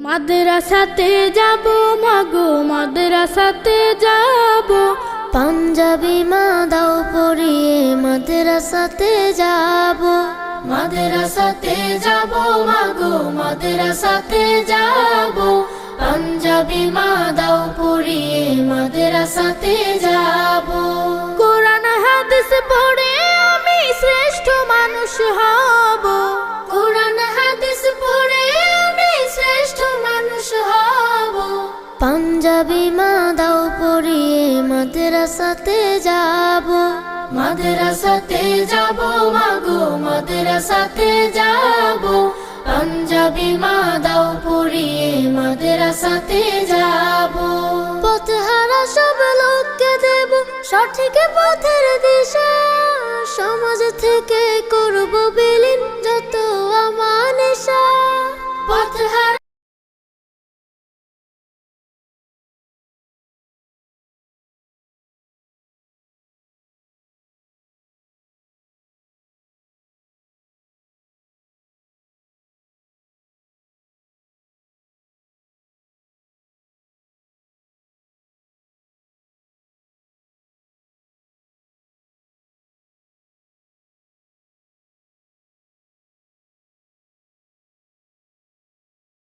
মাদ্রাসাতে যাব মাগো মাদ্রাসাতে যাব, পাঞ্জাবি মা দাও পরিয়ে মাদ্রাসাতে যাব। মাদ্রাসাতে যাব মাগো মাদ্রাসাতে যাব, পাঞ্জাবি মা দাও পরিয়ে মাদ্রাসাতে যাব। কোরআন হাদিস পড়ে আমি শ্রেষ্ঠ মানুষ হব, কোরআন হাদিস পড়ে আমি শ্রেষ্ঠ মানুষ হব। পাঞ্জাবি মা দাও পরিয়ে মাদ্রাসাতে যাব। মাদ্রাসাতে যাব মাগো মাদ্রাসাতে যাব, পাঞ্জাবি মা দাও পরিয়ে মাদ্রাসাতে যাব। পথহারা সব লোককে দেব সঠিক পথের দিশা, সমাজ থেকে করব বিলীন যত আমানেশা। পথহারা